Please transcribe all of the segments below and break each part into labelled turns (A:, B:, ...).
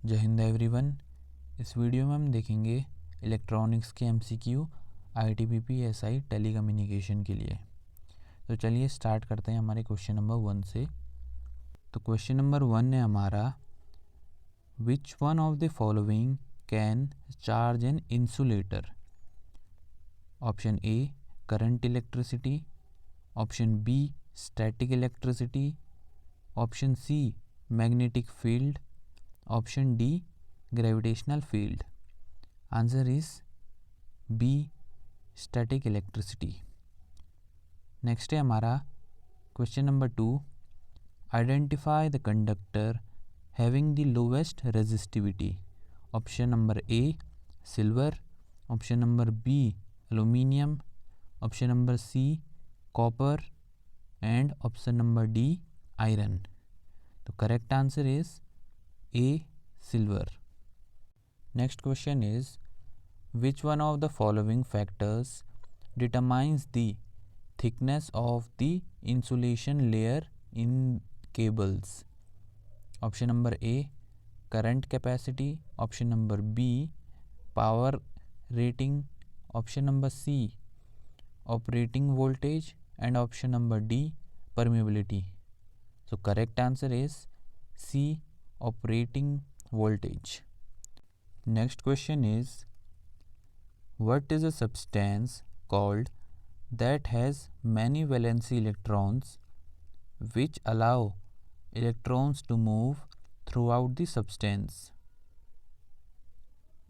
A: जय हिंद एवरीवन। इस वीडियो में हम देखेंगे इलेक्ट्रॉनिक्स के MCQ ITBP SI टेलीकम्युनिकेशन के लिए। तो चलिए स्टार्ट करते हैं हमारे क्वेश्चन नंबर 1 से। तो क्वेश्चन नंबर 1 है हमारा, which one of the following can charge an insulator? Option A current electricity, option B static electricity, option C magnetic field, option D gravitational field. Answer is B static electricity. Next है हमारा question number 2, identify the conductor having the lowest resistivity. Option number A silver, option number B aluminium, option number C copper and option number D iron. तो correct answer is A silver. Next question is, which one of the following factors determines the thickness of the insulation layer in cables? Option number A current capacity, option number B power rating, option number C operating voltage and option number D permeability. So correct answer is C operating voltage. Next question is, what is a substance called that has many valency electrons which allow electrons to move throughout the substance?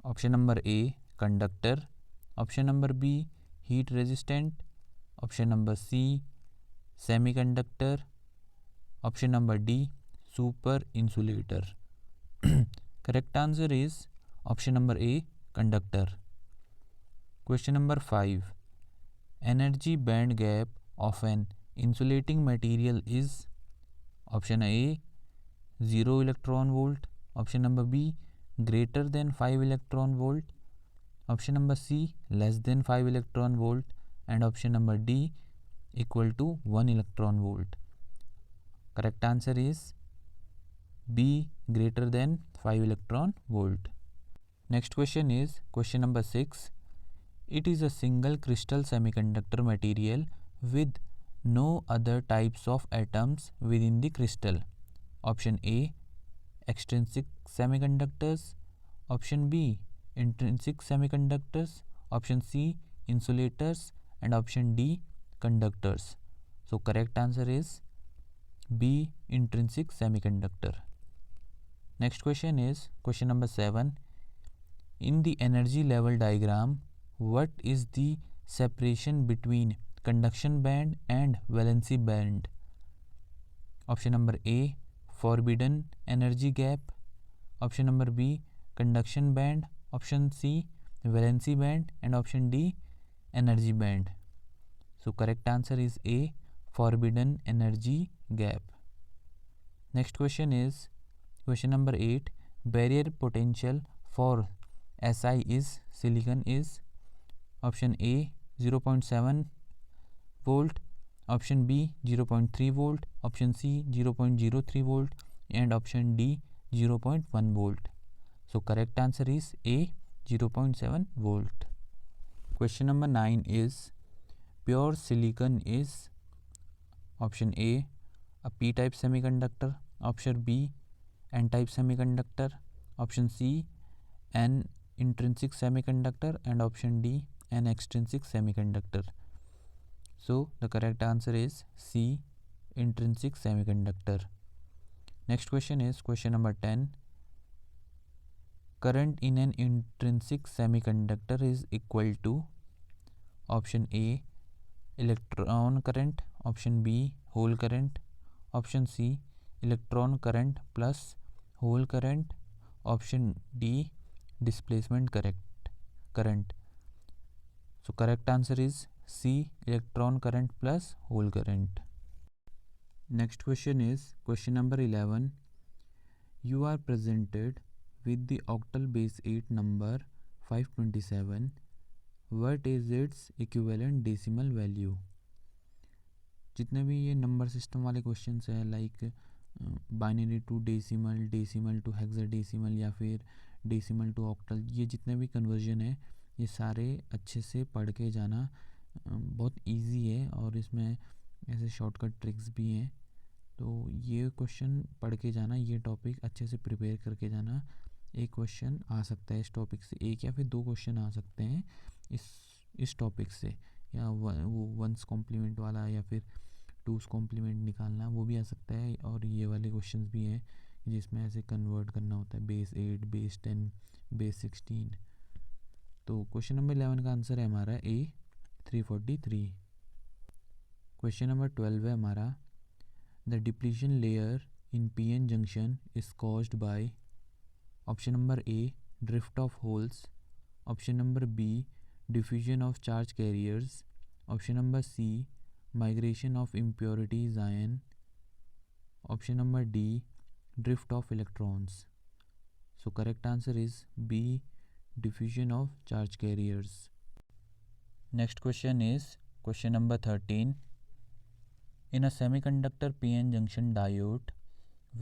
A: Option number A conductor, option number B heat resistant, option number C semiconductor, option number D super insulator. Correct answer is option number A conductor. Question number 5, energy band gap of an insulating material is? Option A 0 electron volt, option number B greater than 5 electron volt, option number C less than 5 electron volt and option number D equal to 1 electron volt. Correct answer is B greater than 5 electron volt. Next question is question number 6. It is a single crystal semiconductor material with no other types of atoms within the crystal. Option A extrinsic semiconductors, option B intrinsic semiconductors, option C insulators and option D conductors. So correct answer is B intrinsic semiconductor. Next question is question number 7. In the energy level diagram, what is the separation between conduction band and valency band? Option number A forbidden energy gap, option number B conduction band, option C valency band and option D energy band. So correct answer is A forbidden energy gap. Next question is question number 8. Barrier potential for Si is silicon is? Option A 0.7 volt, option B 0.3 volt, option C 0.03 volt and option D 0.1 volt. So correct answer is A 0.7 volt. Question number 9 is, pure silicon is? Option A p-type semiconductor, option B n-type semiconductor, option C n intrinsic semiconductor and option D an extrinsic semiconductor. So the correct answer is C intrinsic semiconductor. Next question is question number 10. Current in an intrinsic semiconductor is equal to? Option A electron current, option B hole current, option C electron current plus hole current, option D displacement current. So correct answer is C electron current plus hole current. Next question is question number 11. You are presented with the octal base 8 number 527. What is its equivalent decimal value? जितने भी ये number system वाले questions हैं, like binary to decimal, decimal to hexadecimal या फिर decimal to octal, ये जितने भी कन्वर्जन है ये सारे अच्छे से पढ़ के जाना। बहुत इजी है और इसमें ऐसे शॉर्टकट ट्रिक्स भी हैं। तो ये क्वेश्चन पढ़ के जाना, ये टॉपिक अच्छे से प्रिपेयर करके जाना। एक क्वेश्चन आ सकता है इस टॉपिक से, एक या फिर दो क्वेश्चन आ सकते हैं इस टॉपिक से, या वो वंस कॉम्प्लीमेंट वाला या फिर टूस कॉम्प्लीमेंट निकालना वो भी आ सकता है। और ये वाले क्वेश्चंस भी हैं जिसमें ऐसे कन्वर्ट करना होता है बेस 8, बेस 10, बेस 16। तो क्वेश्चन नंबर 11 का आंसर है हमारा ए 343। क्वेश्चन नंबर 12 है हमारा, the depletion layer in PN junction is caused by. Option number A drift of holes, option number B diffusion of charge carriers, option number C migration of impurities ion, option number D drift of electrons. So correct answer is B diffusion of charge carriers. Next question is question number 13. In a semiconductor PN junction diode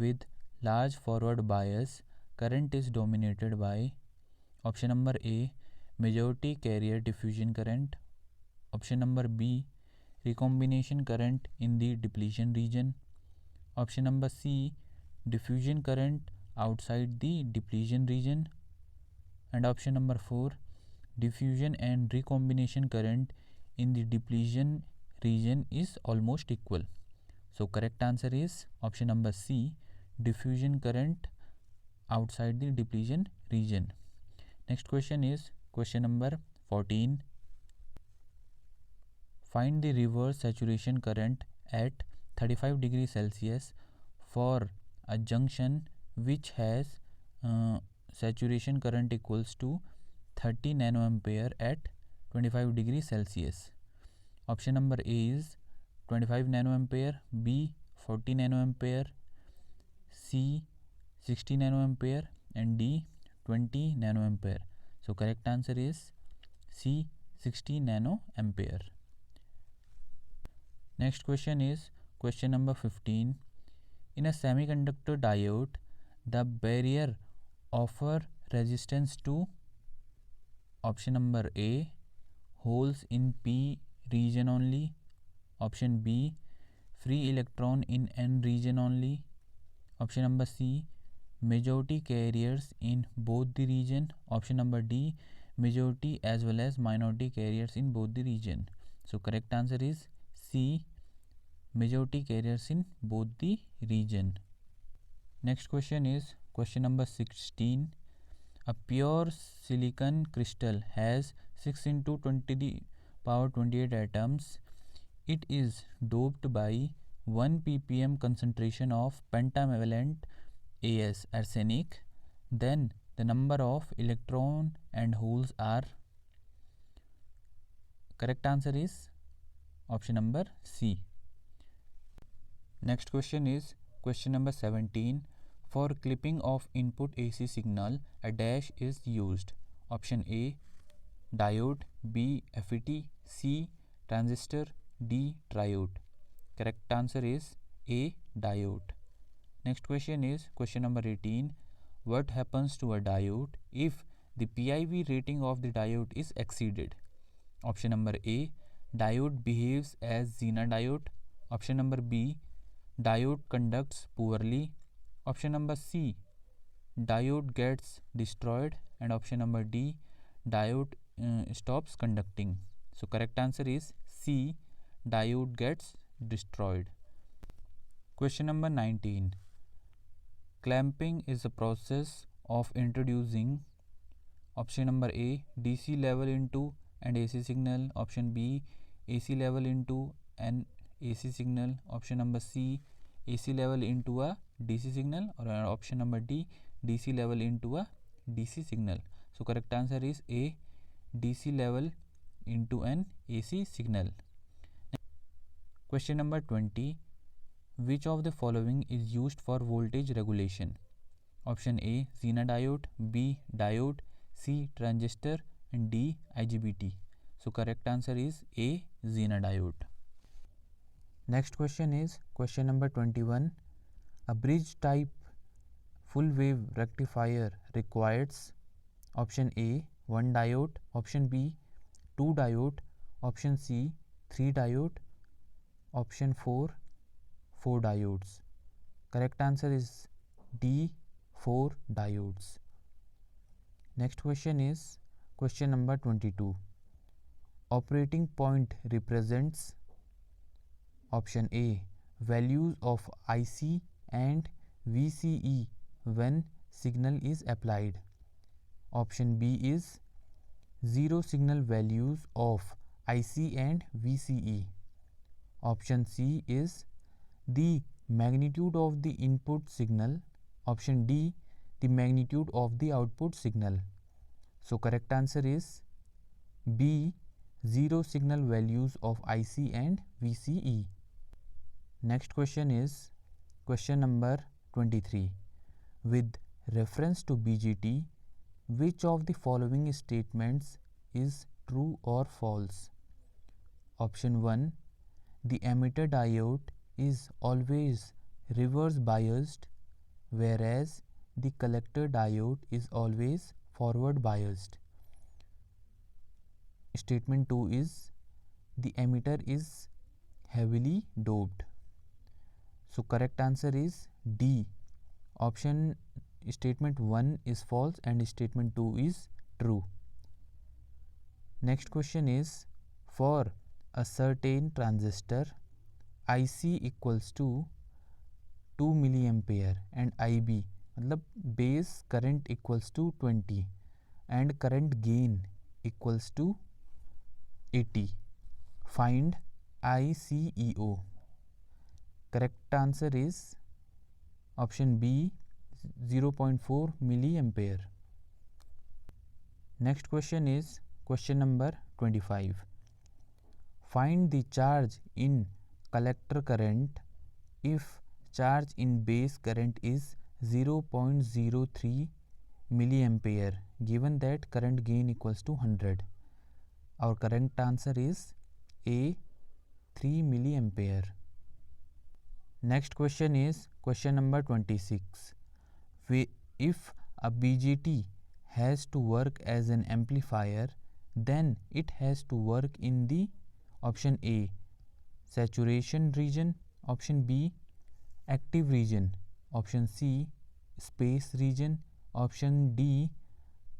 A: with large forward bias, current is dominated by. Option number A majority carrier diffusion current, option number B recombination current in the depletion region, option number C diffusion current outside the depletion region, and option number 4 diffusion and recombination current in the depletion region is almost equal. So correct answer is option number C diffusion current outside the depletion region. Next question is question number 14. Find the reverse saturation current at 35 degrees Celsius for a junction which has saturation current equals to 30 nanoampere at 25 degrees Celsius. Option number A is 25 nanoampere, B 40 nanoampere, C 60 nanoampere, and D 20 nanoampere. So correct answer is C 60 nanoampere. Next question is question number 15. In a semiconductor diode, the barrier offer resistance to. Option number A holes in P region only, option B free electron in N region only, option number C majority carriers in both the region, option number D majority as well as minority carriers in both the region. So correct answer is C majority carriers in both the region. Next question is question number 16. A pure silicon crystal has 6 into 10 to the power 28 atoms. It is doped by 1 ppm concentration of pentavalent As arsenic. Then the number of electron and holes are. Correct answer is option number C. Next question is question number 17. For clipping of input AC signal, a dash is used. Option A diode, B FET, C transistor, D triode. Correct answer is A diode. Next question is question number 18. What happens to a diode if the PIV rating of the diode is exceeded? Option number A diode behaves as Zener diode. Option number B diode conducts poorly. Option number C diode gets destroyed, and option number D diode stops conducting. So correct answer is C diode gets destroyed. Question number 19. Clamping is a process of introducing. Option number A DC level into an AC signal, option B AC level into an AC signal, option number C AC level into a DC signal, or option number D DC level into a DC signal. So correct answer is A DC level into an AC signal. Question number 20. Which of the following is used for voltage regulation? Option A Zener diode, B diode, C transistor, and D IGBT. So correct answer is A Zener diode. Next question is question number 21. A bridge type full wave rectifier requires option A 1 diode, option B 2 diode, option C 3 diode, option 4 diodes. Correct answer is D 4 diodes. Next question is question number 22. Operating point represents option A values of IC and VCE when signal is applied. Option B is zero signal values of IC and VCE. Option C is the magnitude of the input signal. Option D the magnitude of the output signal. So correct answer is B zero signal values of IC and VCE. Next question is question number 23. With reference to BGT, which of the following statements is true or false? Option 1. The emitter diode is always reverse biased, whereas the collector diode is always forward biased. Statement 2 is the emitter is heavily doped. So correct answer is D. Option statement 1 is false and statement 2 is true. Next question is for a certain transistor IC equals to 2 milliampere and IB मतलब base current equals to 20 and current gain equals to 80. Find ICEO. Correct answer is option B 0.4 milliampere. Next question is question number 25. Find the charge in collector current if charge in base current is 0.03 milliampere given that current gain equals to 100. Our correct answer is A 3 milliampere. Next question is question number 26. If a BGT has to work as an amplifier, then it has to work in the option A saturation region, option B active region, option C space region, option D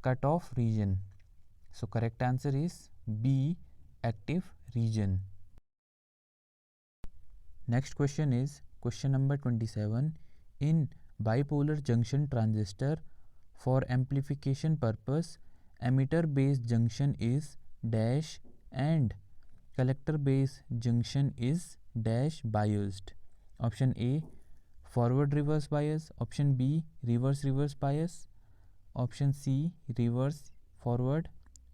A: cutoff region. So correct answer is B active region. Next question is question number 27. In bipolar junction transistor, for amplification purpose, emitter base junction is dash and collector base junction is dash biased. Option A forward reverse bias, option B reverse reverse bias, option C reverse forward,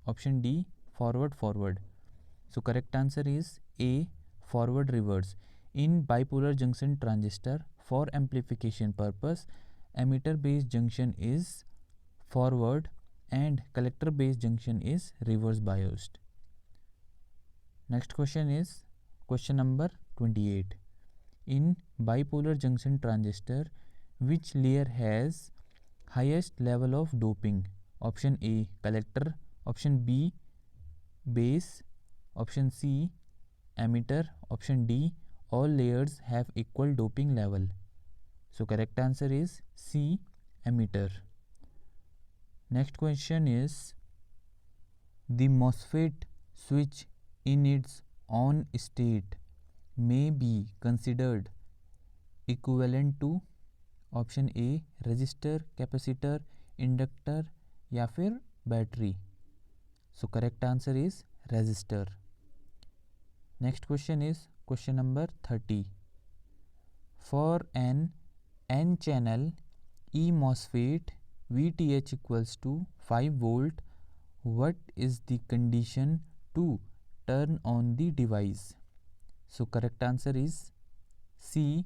A: option D forward forward. So correct answer is A forward reverse. In bipolar junction transistor, for amplification purpose, emitter base junction is forward and collector base junction is reverse biased. Next question is question number 28. In bipolar junction transistor, which layer has highest level of doping? Option A collector, option B base, option C emitter, option D all layers have equal doping level. So correct answer is C emitter. Next question is the MOSFET switch in its on state may be considered equivalent to option A resistor, capacitor, inductor या फिर battery. So correct answer is resistor. Next question is question number 30. For an N channel E MOSFET VTH equals to 5 volt, what is the condition to turn on the device? So correct answer is C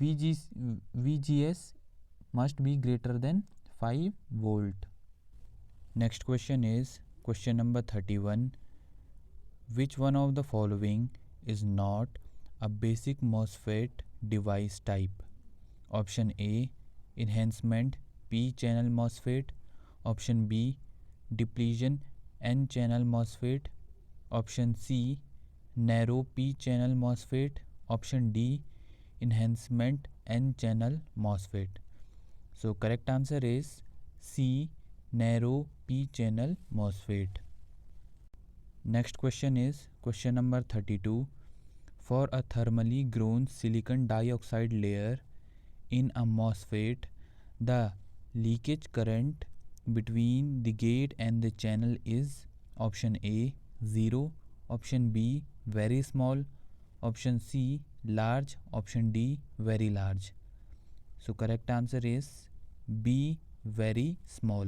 A: VGS must be greater than 5 volt. Next question is question number 31. Which one of the following is not a basic MOSFET device type? Option A, enhancement P channel MOSFET. Option B, depletion N channel MOSFET. Option C, narrow P channel MOSFET. Option D, enhancement N channel MOSFET. So correct answer is C, narrow P channel MOSFET. Next question is question number 32. For a thermally grown silicon dioxide layer in a MOSFET, the leakage current between the gate and the channel is option A 0, option B very small, option C large, option D very large. So correct answer is B very small.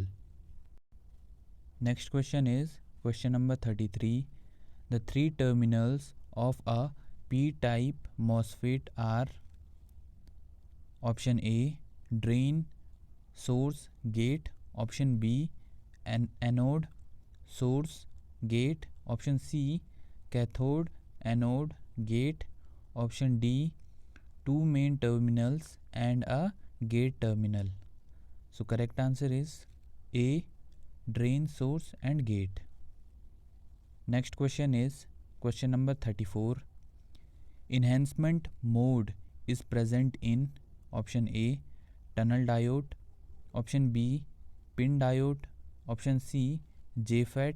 A: Next question is question number 33. The three terminals of a P-type MOSFET are option A drain, source, gate, option B anode, source, gate, option C cathode, anode, gate, option D two main terminals and a gate terminal. So correct answer is A drain, source and gate. Next question is question number 34. Enhancement mode is present in option A tunnel diode, option B pin diode, option C JFET,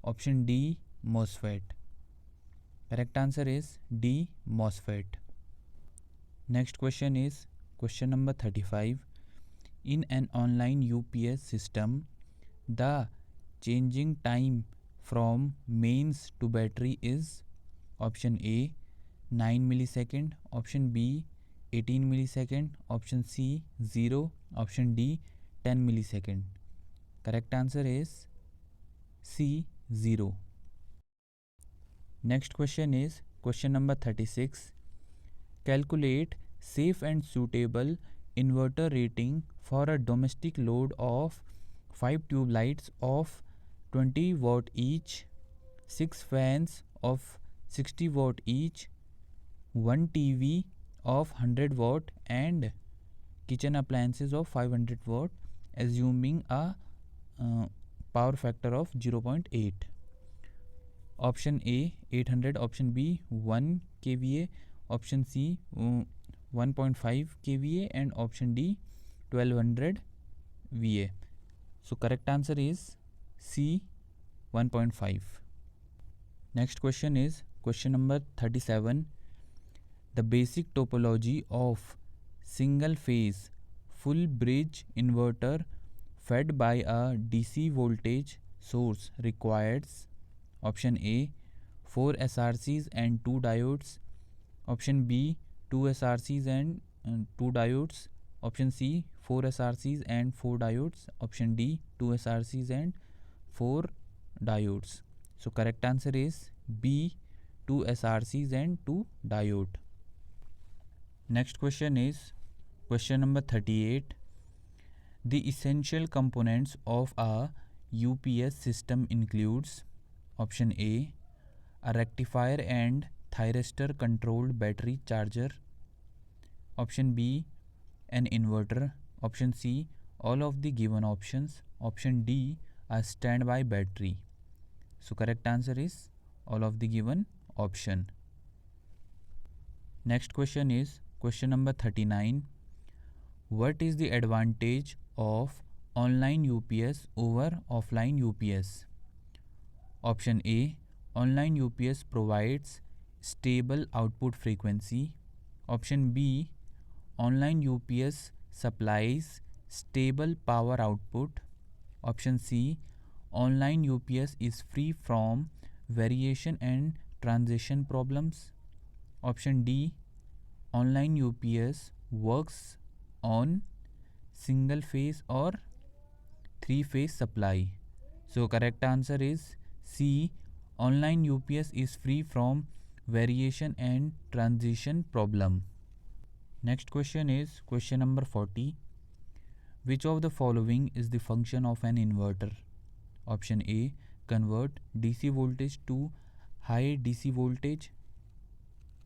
A: option D MOSFET. Correct answer is D MOSFET. Next question is question number 35. In an online UPS system, the changing time from mains to battery is option A 9 millisecond, option B 18 millisecond, option C 0, option D 10 millisecond. Correct answer is C 0. Next question is question number 36. Calculate safe and suitable inverter rating for a domestic load of 5 tube lights of 20 watt each, 6 fans of 60 watt each, 1 TV of 100 watt and kitchen appliances of 500 watt, assuming a power factor of 0.8. Option A 800, option B 1 kVA, option C 1.5 kVA and option D 1200 VA. So correct answer is C 1.5. Next question is question number 37. The basic topology of single phase full bridge inverter fed by a DC voltage source requires option A 4 SRCs and 2 diodes, option B 2 SRCs and 2 diodes, option C 4 SRCs and 4 diodes, option D 2 SRCs and 4 diodes. So correct answer is B 2 SRCs and 2 diode. Next question is question number 38. The essential components of a UPS system includes option A rectifier and thyristor controlled battery charger, option B an inverter, option C all of the given options, option D a standby battery. So correct answer is all of the given option. Next question is question number 39. What is the advantage of online UPS over offline UPS? Option A online UPS provides stable output frequency, option B online UPS supplies stable power output, option C online UPS is free from variation and transition problems, option D online UPS works on single phase or 3 phase supply. So correct answer is C online UPS is free from variation and transition problem. Next question is question number 40. Which of the following is the function of an inverter? Option A convert DC voltage to high DC voltage,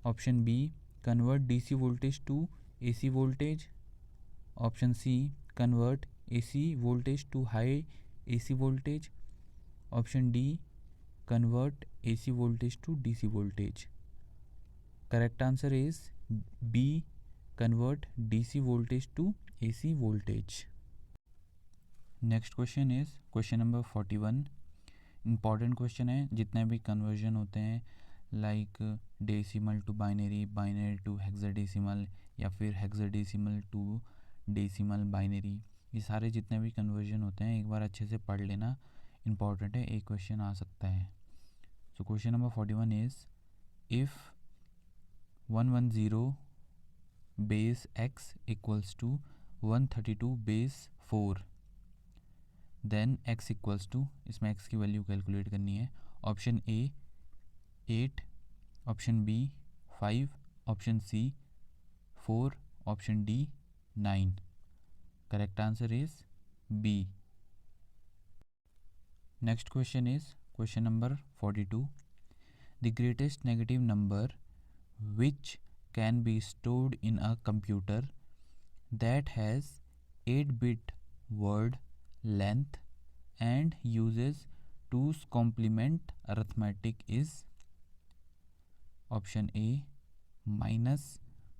A: option B convert DC voltage to AC voltage, Option C, convert AC voltage to high AC voltage. Option D, convert AC voltage to DC voltage. Correct answer is B, convert DC voltage to AC voltage. Next question is question number 41. Important question है. जितने भी conversion होते हैं like decimal to binary, binary to hexadecimal या फिर hexadecimal to decimal binary, ये सारे जितने भी कन्वर्जन होते हैं एक बार अच्छे से पढ़ लेना. इम्पॉर्टेंट है, एक क्वेश्चन आ सकता है. So question number 41 is if 110 base x equals to 132 base 4, then x equals to, इसमें x की वैल्यू कैलकुलेट करनी है. Option A 8, option B 5, option C 4, option D 9. Correct answer is B. Next question is question number 42. The greatest negative number which can be stored in a computer that has 8-bit word length and uses 2's complement arithmetic is option A minus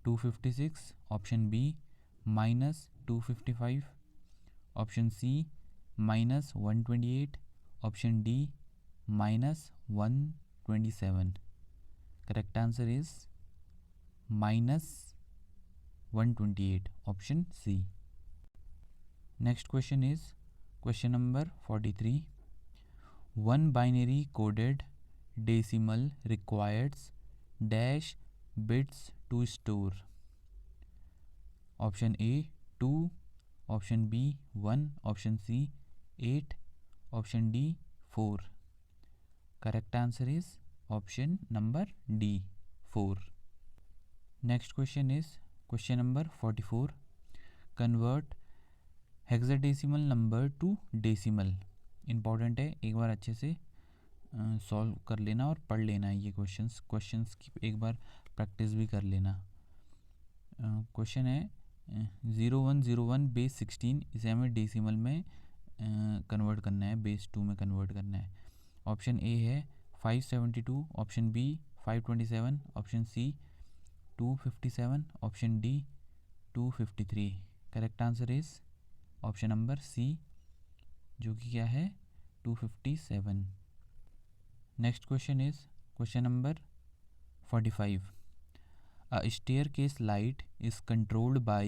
A: 256, option B minus 255, option C minus 128, option D minus 127. Correct answer is minus 128, option C. Next question is question number 43. One binary coded decimal requires dash bits to store. Option A 2, option B 1, option C 8, option D 4. Correct answer is option number D 4. Next question is question number 44. Convert hexadecimal number two decimal. Important है, एक बार अच्छे से solve कर लेना और पढ़ लेना है ये क्वेश्चंस की एक बार प्रैक्टिस भी कर लेना. क्वेश्चन है 0101 बेस 16, इसे हमें डेसिमल में कन्वर्ट करना है, बेस 2 में कन्वर्ट करना है. ऑप्शन ए है 572, option B 527, option C 257, option D 253. Correct answer is option number C, जो कि क्या है 257. Next question is question number 45. A staircase light is controlled by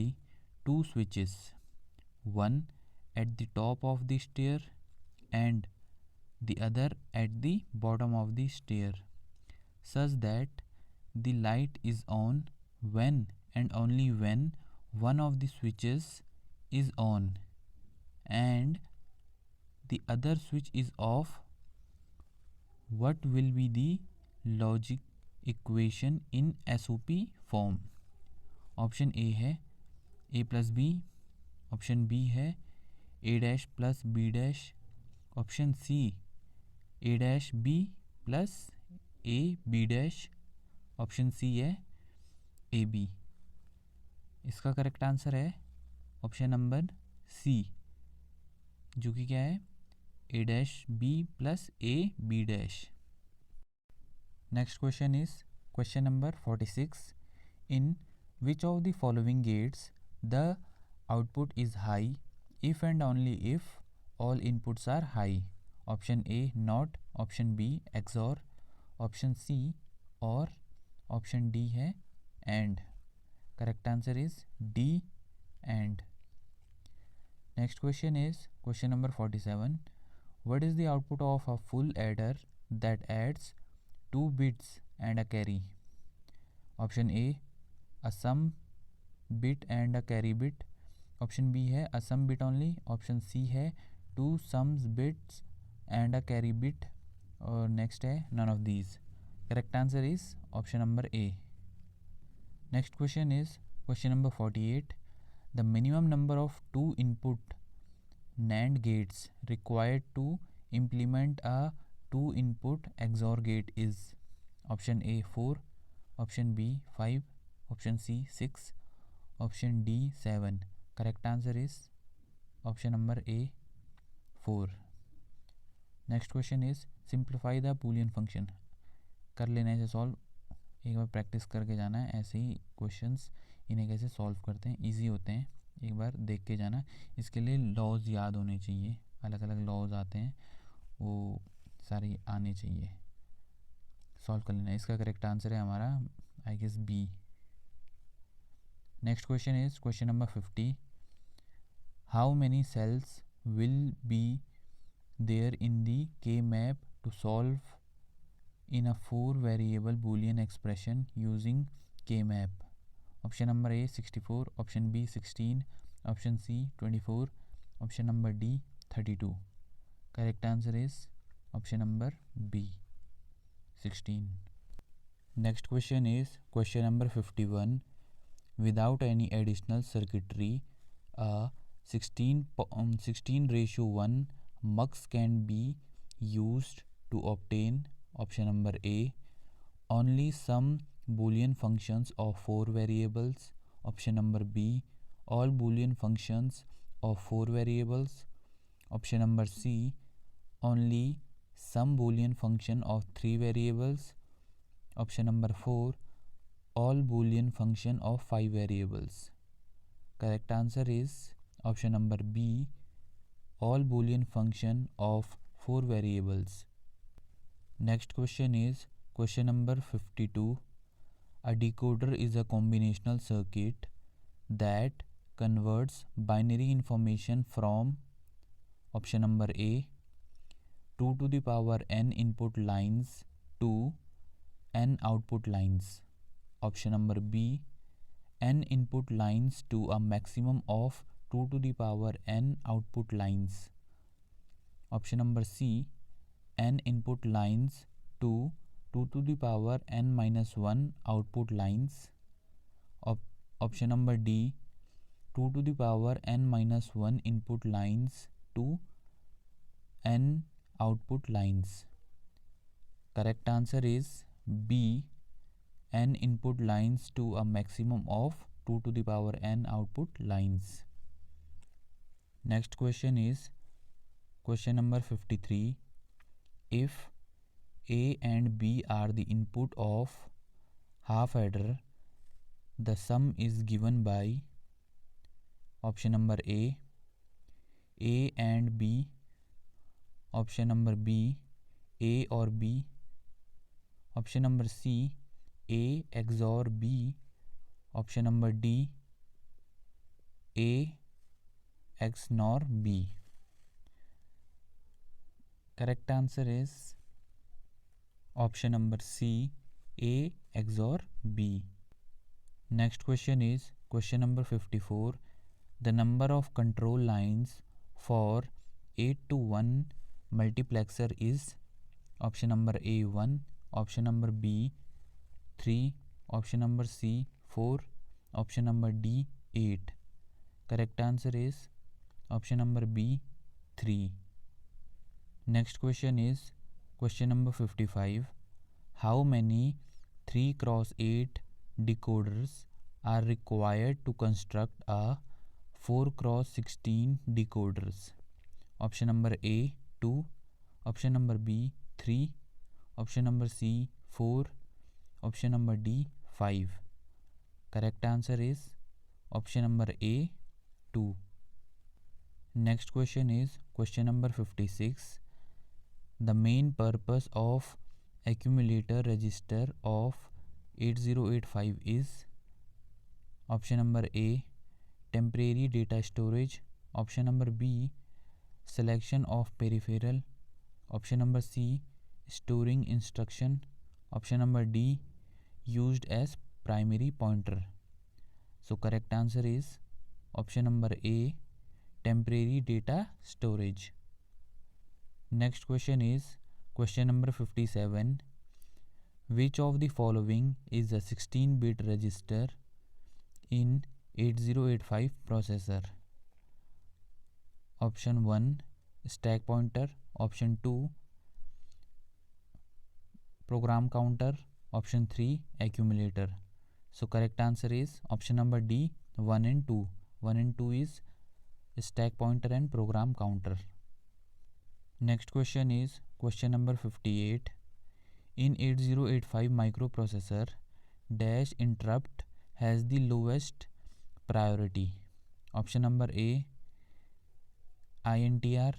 A: 2 switches, one at the top of the stair and the other at the bottom of the stair, such that the light is on when and only when one of the switches is on and the other switch is off. What will be the logic equation in SOP form? Option A है a plus B, option B है a dash plus b dash, option C a dash b plus a b dash, option C है A B. इसका correct answer है option number C, जो कि क्या है A dash B plus A B dash. Next question is question number 46. In which of the following gates the output is high if and only if all inputs are high? Option A NOT, option B XOR, option C OR option D है AND. Correct answer is D AND. Next question is question number 47. What is the output of a full adder that adds 2 bits and a carry? Option A a sum bit and a carry bit, option B है a sum bit only, option C है 2 sums bits and a carry bit, और next है none of these. Correct answer is option number A. Next question is question number 48. The minimum number of 2 input NAND gates required to implement a 2 input XOR gate is option A 4, option B 5, option C 6, option D 7. Correct answer is option number A, 4. Next question is simplify the Boolean function. कर लेना है इसे solve, एक बार practice करके जाना है. ऐसे ही questions इन्हें कैसे सॉल्व करते हैं, इजी होते हैं, एक बार देख के जाना. इसके लिए लॉज याद होने चाहिए, अलग अलग लॉज आते हैं वो सारे आने चाहिए. सॉल्व कर लेना. इसका करेक्ट आंसर है हमारा I guess B. Next question is question number 50. How many cells will be there in the K map to solve in a 4 variable boolean expression using K map? Option number A 64, option B 16, option C 24, option number D 32. Correct answer is option number B, 16. Next question is question number 51. Without any additional circuitry, a 16:1 mux can be used to obtain option number A only some boolean functions of 4 variables, option number B all boolean functions of 4 variables, option number C only some boolean function of 3 variables, option number 4 all boolean function of 5 variables. Correct answer is option number B all boolean function of 4 variables. Next question is question number 52. A decoder is a combinational circuit that converts binary information from option number A 2 to the power n input lines to n output lines, option number B n input lines to a maximum of 2 to the power n output lines, option number C n input lines to 2 to the power n minus 1 output lines, option number D 2 to the power n minus 1 input lines to n output lines. Correct answer is B n input lines to a maximum of 2 to the power n output lines. Next question is question number 53. If A and B are the input of half adder, the sum is given by option number A and B, option number B A or B, option number C A XOR B, option number D A XNOR B. Correct answer is option number C A XOR B. Next question is question number 54. The number of control lines for 8 to 1 multiplexer is option number A 1, option number B 3, option number C 4, option number D 8. Correct answer is option number B 3. Next question is question number 55. How many 3 cross 8 decoders are required to construct a 4 cross 16 decoders? Option number A 2, option number B 3, option number C 4, option number D 5. Correct answer is option number A 2. Next question is question number 56. The main purpose of accumulator register of 8085 is option number A temporary data storage, option number B selection of peripheral, option number C storing instruction, option number D used as primary pointer. So correct answer is option number A temporary data storage. Next question is question number 57. Which of the following is a 16-bit register in 8085 processor? Option 1 stack pointer, option 2 program counter, option 3 accumulator. So correct answer is option number D 1 and 2. 1 and 2 is stack pointer and program counter. Next question is question number 58. In 8085 microprocessor, dash interrupt has the lowest priority. Option number A, INTR.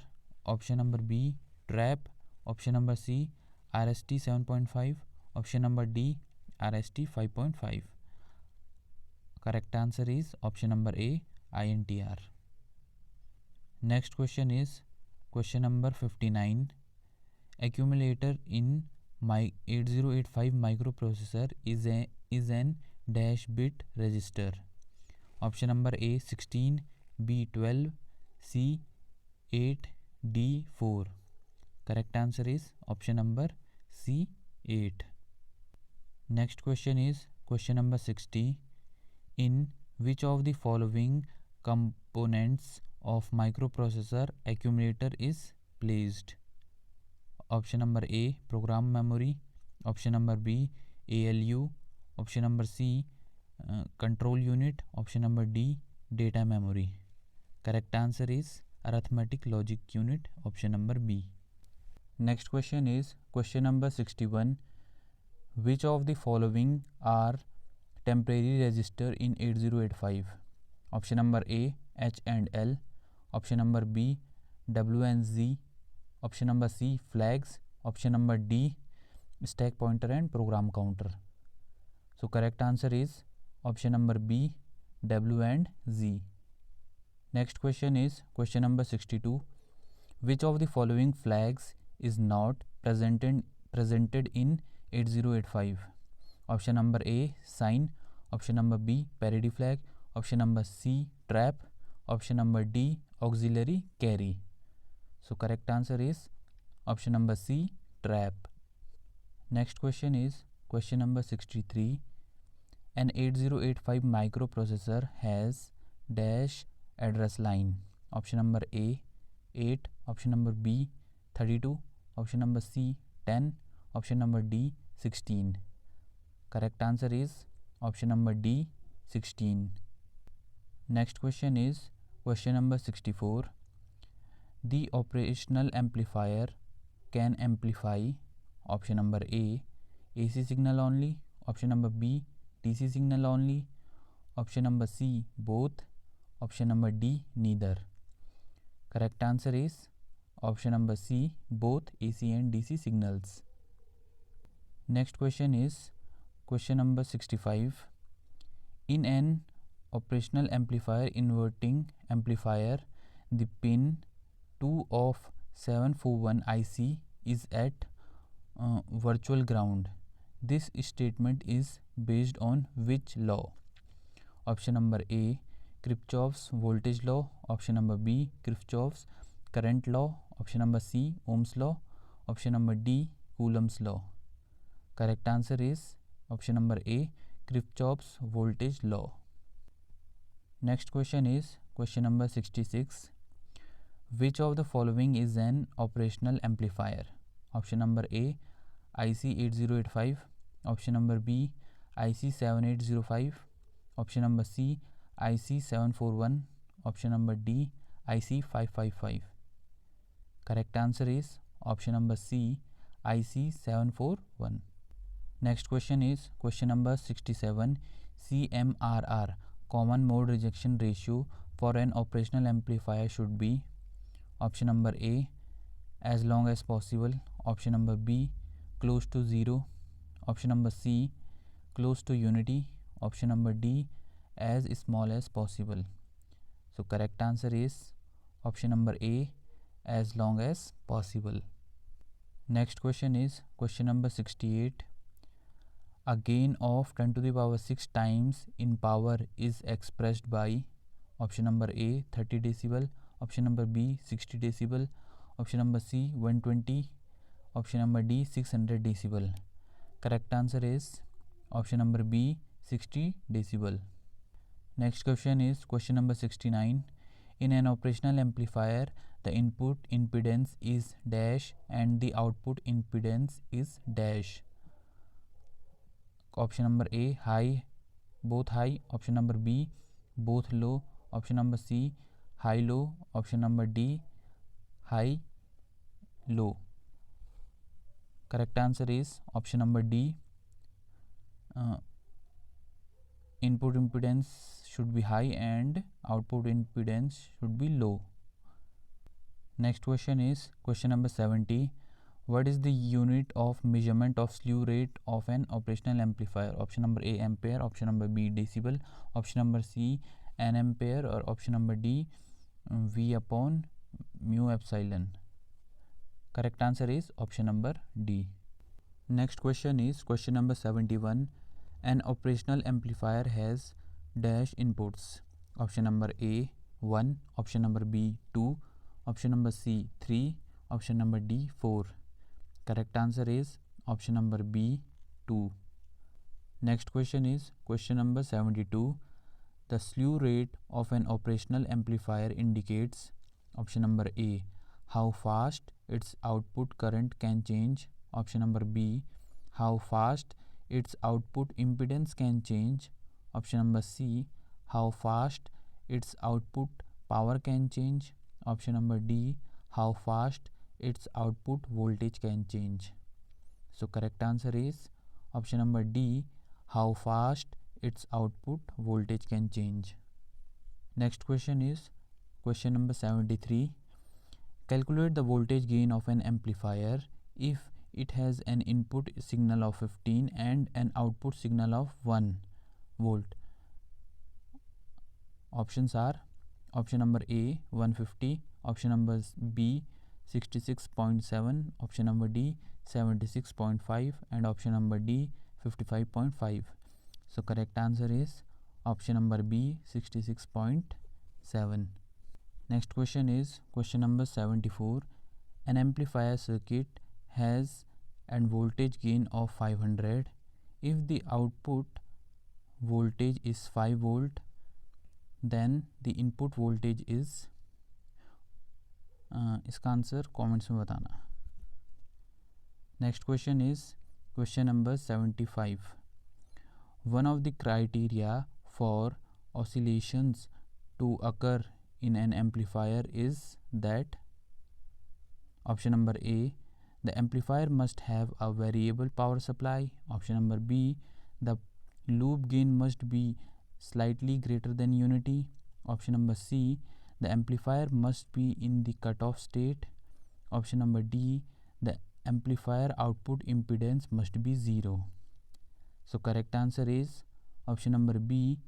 A: Option number B, trap. Option number C, RST 7.5. Option number D, RST 5.5. Correct answer is option number A, INTR. Next question is question number 59. Accumulator in my 8085 microprocessor is an dash bit register. Option number A 16, B 12, C 8, D 4. Correct answer is option number C 8. Next question is question number 60. In which of the following components of microprocessor accumulator is placed? Option number A, program memory. Option number B, ALU. Option number C, control unit. Option number D, data memory. Correct answer is arithmetic logic unit. Option number B. Next question is question number 61. Which of the following are temporary register in 8085? Option number A, H and L. Option number B, W and Z. Option number C, flags. Option number D, stack pointer and program counter. So correct answer is option number B, W and Z. Next question is question number 62. Which of the following flags is not presented in 8085? Option number A, sign. Option number B, parity flag. Option number C, trap. Option number D, auxiliary carry. So correct answer is option number C, trap. Next question is question number 63. An 8085 microprocessor has dash address line. Option number A 8. Option number B 32. Option number C 10. Option number D 16. Correct answer is option number D 16. Next question is question number 64. The operational amplifier can amplify option number A, AC signal only. Option number B, DC signal only. Option number C, both. Option number D, neither. Correct answer is option number C, both AC and DC signals. Next question is question number 65. In an operational amplifier inverting amplifier, the pin 2 of 741 IC is at virtual ground. This statement is based on which law? Option number A, Kirchhoff's voltage law. Option number B, Kirchhoff's current law. Option number C, Ohm's law. Option number D, Coulomb's law. Correct answer is option number A, Kirchhoff's voltage law. Next question is question number 66. Which of the following is an operational amplifier? Option number A, IC 8085. Option number B, IC 7805. Option number C, IC 741. Option number D, IC 555. Correct answer is option number C, IC 741. Next question is question number 67. CMRR, common mode rejection ratio for an operational amplifier should be option number A, as long as possible. Option number B, close to 0. Option number C, close to unity. Option number D, as small as possible. So correct answer is option number A, as long as possible. Next question is question number 68. A gain of 10 to the power 6 times in power is expressed by option number A, 30 decibel. Option number B, 60 decibel. Option number C, 120. Option number D, 600 decibel. Correct answer is option number B, 60 decibel. Next question is question number 69. In an operational amplifier, the input impedance is dash and the output impedance is dash. Option number A, high, both high. Option number B, both low. option number C, high low, option number D, high low. Correct answer is option number D. Input impedance should be high and output impedance should be low. Next question is question number 70. What is the unit of measurement of slew rate of an operational amplifier? Option number A, ampere, option number B, decibel, option number C, an ampere, or option number D, V upon mu epsilon. Correct answer is option number D. Next question is question number 71. An operational amplifier has dash inputs. Option number A 1, option number B 2, option number C 3, option number D 4. Correct answer is option number B 2. Next question is question number 72. The slew rate of an operational amplifier indicates option number A, how fast its output current can change, option number B, how fast its output impedance can change, option number C, how fast its output power can change, option number D, how fast its output voltage can change. So correct answer is option number D, how fast its output voltage can change. Next question is question number 73. Calculate the voltage gain of an amplifier if it has an input signal of 15 and an output signal of 1 volt. Options are option number A 150, option number B 66.7, option number D 76.5, and option number D 55.5. So correct answer is option number B 66.7. Next question is question number 74. An amplifier circuit has a voltage gain of 500. If the output voltage is 5 volt, then the input voltage is इसका answer comments में बताना. Next question is question number 75. One of the criteria for oscillations to occur in an amplifier is that option number A, the amplifier must have a variable power supply, option number B, the loop gain must be slightly greater than unity, option number C, the amplifier must be in the cutoff state, option number D, the amplifier output impedance must be 0. So correct answer is option number B,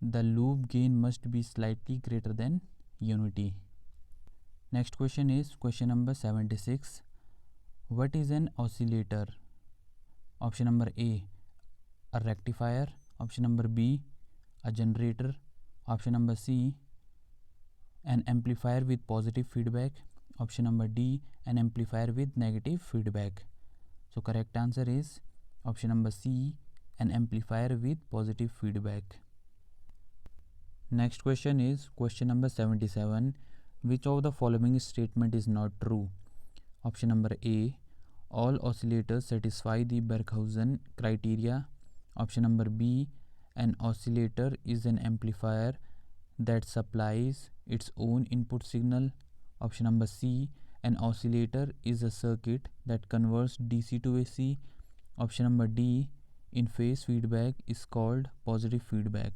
A: the loop gain must be slightly greater than unity. Next question is question number 76. What is an oscillator? Option number A, a rectifier, option number B, a generator, option number C, an amplifier with positive feedback, option number D, an amplifier with negative feedback. So correct answer is option number C, an amplifier with positive feedback. Next question is question number 77. Which of the following statement is not true? Option number A, all oscillators satisfy the Barkhausen criteria. Option number B, an oscillator is an amplifier that supplies its own input signal. Option number C, an oscillator is a circuit that converts DC to AC. Option number D, in phase feedback is called positive feedback.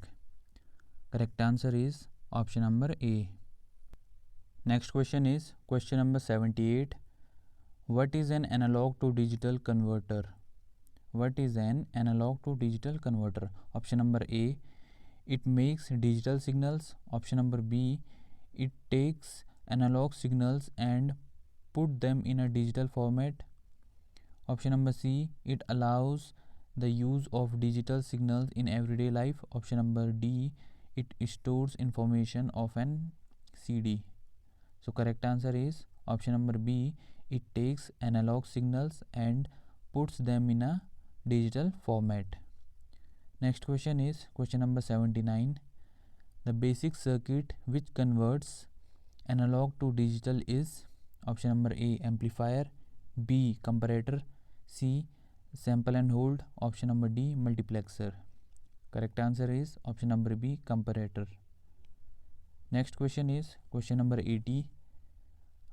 A: Correct answer is option number A. Next question is question number 78. What is an analog to digital converter? What is an analog to digital converter? Option number A, it makes digital signals. Option number B, it takes analog signals and put them in a digital format. Option number C, it allows the use of digital signals in everyday life. Option number D, it stores information of an CD. So correct answer is option number B, it takes analog signals and puts them in a digital format. Next question is question number 79. The basic circuit which converts analog to digital is option number A, amplifier, B, comparator, C, sample and hold, option number D, multiplexer. Correct answer is option number B, comparator. Next question is question number 80.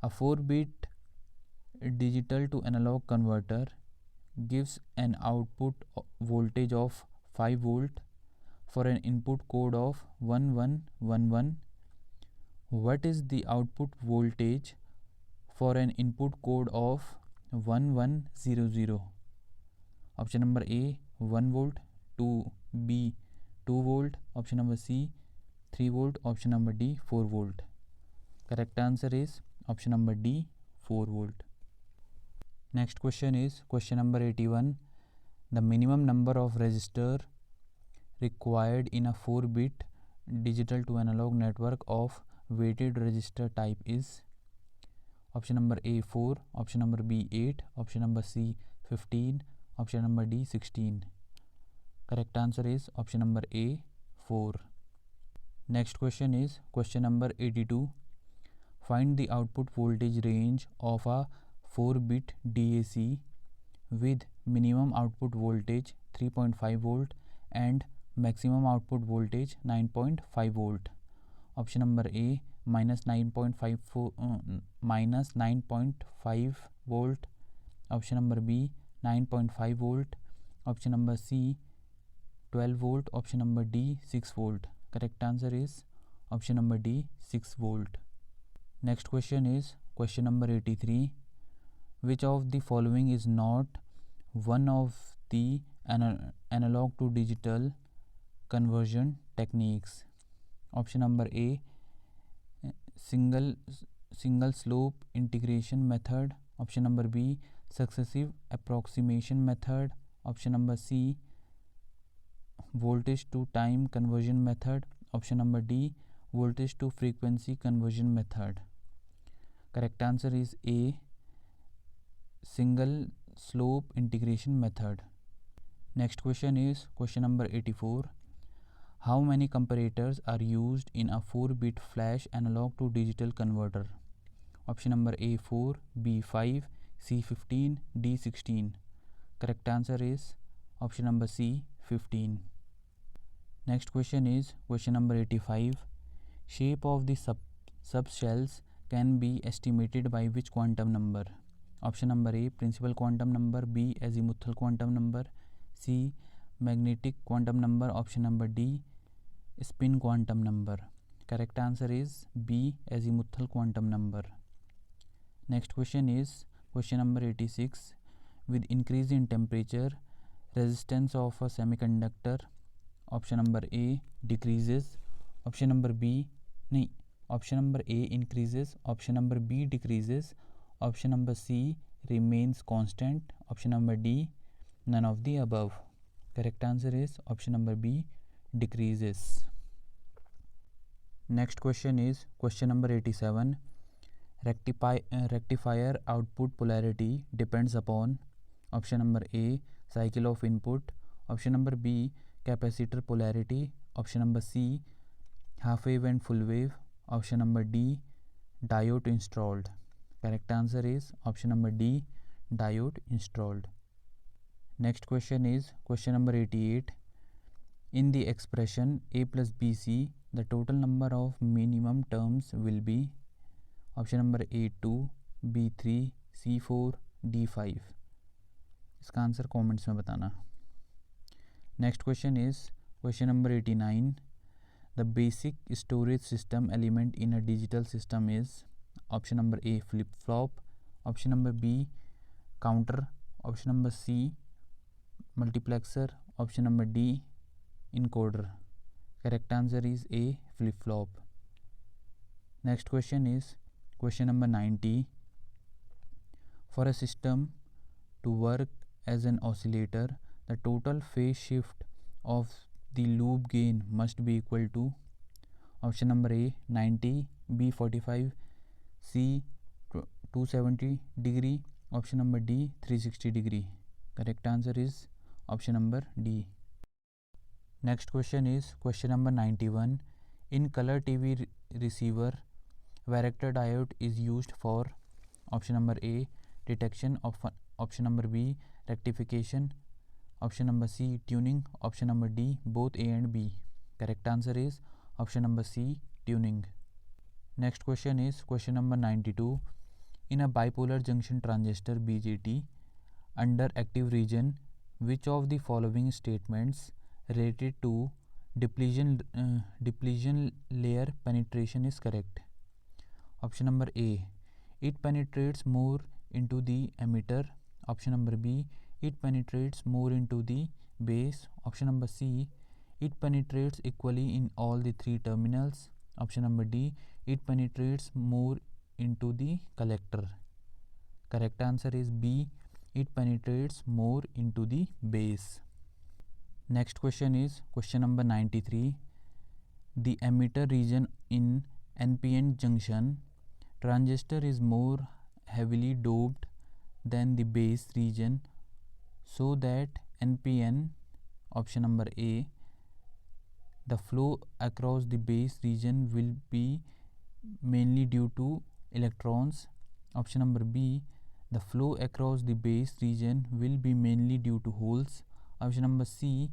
A: A 4-bit digital to analog converter gives an output voltage of 5 volt for an input code of 1111. What is the output voltage for an input code of 1100? Option number A 1 volt, 2 B 2 volt, option number C 3 volt, option number D 4 volt. Correct answer is option number D 4 volt. Next question is question number 81. The minimum number of resistor required in a 4-bit digital to analog network of weighted resistor type is option number A 4, option number B 8, option number C 15, option number D 16. Correct answer is option number A 4. Next question is question number 82. Find the output voltage range of a 4-bit DAC with minimum output voltage 3.5 volt and maximum output voltage 9.5 volt. Option number A minus 9.5 volt, option number B 9.5 volt, option number C 12 volt, option number D 6 volt. Correct answer is option number D 6 volt. Next question is question number 83. Which of the following is not one of the analog to digital conversion techniques? Option number A single slope integration method, option number B successive approximation method, option number C voltage to time conversion method, option number D voltage to frequency conversion method. Correct answer is A single slope integration method. Next question is question number 84. How many comparators are used in a 4-bit flash analog to digital converter? Option number A 4, B 5, C 15, D 16. Correct answer is option number C 15. Next question is question number 85. Shape of the subshells can be estimated by which quantum number? Option number A principal quantum number, B azimuthal quantum number, C magnetic quantum number, option number D spin quantum number. Correct answer is B azimuthal quantum number. Next question is question number 86. With increase in temperature, resistance of a semiconductor, option number A decreases, option number B option number A increases, option number B decreases, option number C remains constant, option number D none of the above. Correct answer is option number B decreases. Next question is question number 87. Rectifier output polarity depends upon option number A cycle of input, option number B capacitor polarity, option number C half wave and full wave, option number D diode installed. Correct answer is option number D diode installed. Next question is question number 88. In the expression A plus BC, the total number of minimum terms will be option number A 2, B 3, C 4, D 5. इसका answer comments में बताना. Next question is question number 89. The basic storage system element in a digital system is option number A flip flop, option number B counter, option number C multiplexer, option number D encoder. Correct answer is A flip flop. Next question is question number 90. For a system to work as an oscillator, the total phase shift of the loop gain must be equal to option number A 90, B 45, C 270 degree, option number D 360 degree. Correct answer is option number D. Next question is question number 91. In color TV receiver, varactor diode is used for option number A detection, of option number B rectification, option number C tuning, option number D both A and B. Correct answer is option number C tuning. Next question is question number 92. In a bipolar junction transistor BJT under active region, which of the following statements related to depletion layer penetration is correct? Option number A, it penetrates more into the emitter. Option number B, it penetrates more into the base. Option number C, it penetrates equally in all the three terminals. Option number D, it penetrates more into the collector. Correct answer is B, it penetrates more into the base. Next question is question number 93. The emitter region in NPN junction transistor is more heavily doped than the base region, so that NPN, option number A, the flow across the base region will be mainly due to electrons. Option number B, the flow across the base region will be mainly due to holes. Option number C,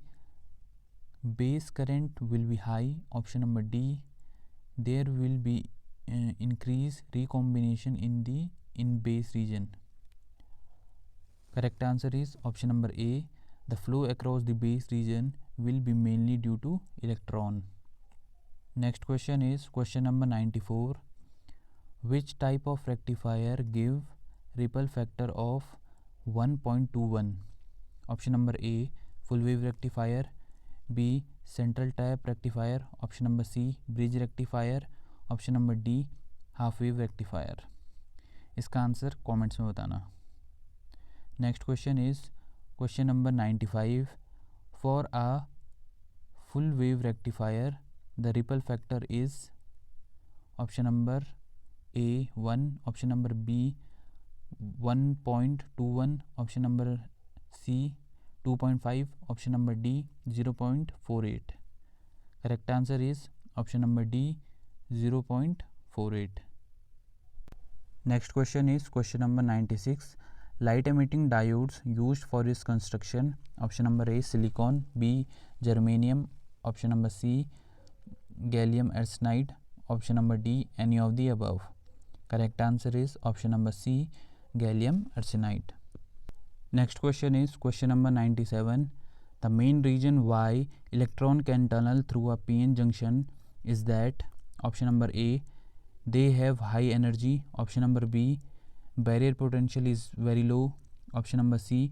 A: base current will be high. Option number D, there will be increase recombination in base region. Correct answer is option number A, the flow across the base region will be mainly due to electron. Next question is question number 94. Which type of rectifier give ripple factor of 1.21? Option number A, full wave rectifier. B, central tap rectifier. Option number C, bridge rectifier. Option number D, half wave rectifier. इसका answer comments में बताना। Next question is question number 95। For a full wave rectifier the ripple factor is option number A 1, option number B 1.21, option number C 2.5, option number D 0.48। Correct answer is option number D 0.48। Next question is question number 96. Light emitting diodes used for its construction. Option number A, silicon. B, germanium. Option number C, gallium arsenide. Option number D, any of the above. Correct answer is option number C, gallium arsenide. Next question is question number 97. The main reason why electron can tunnel through a PN junction is that option number A, they have high energy. Option number B, barrier potential is very low. Option number C,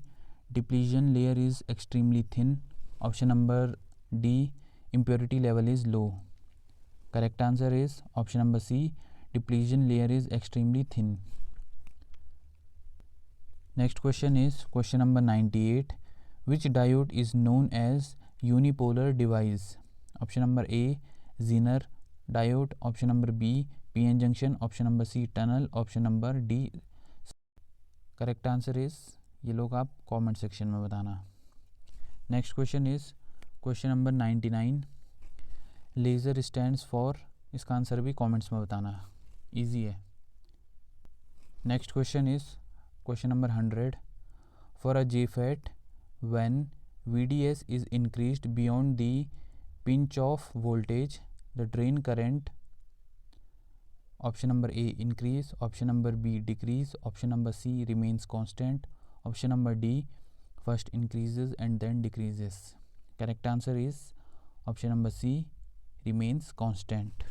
A: depletion layer is extremely thin. Option number D, impurity level is low. Correct answer is option number C, depletion layer is extremely thin. Next question is question number 98. Which diode is known as unipolar device? Option number A, Zener diode. Option number B, PN junction. Option number C, tunnel. Option number D। Correct answer is ये लोग आप comment section में बताना। Next question is question number 99। Laser stands for, इसका answer भी comments में बताना, easy है। Next question is question number 100। For a JFET when VDS is increased beyond the pinch of voltage, the drain current, option number A, increase. Option number B, decrease. Option number C, remains constant. Option number D, first increases and then decreases. Correct answer is option number C, remains constant।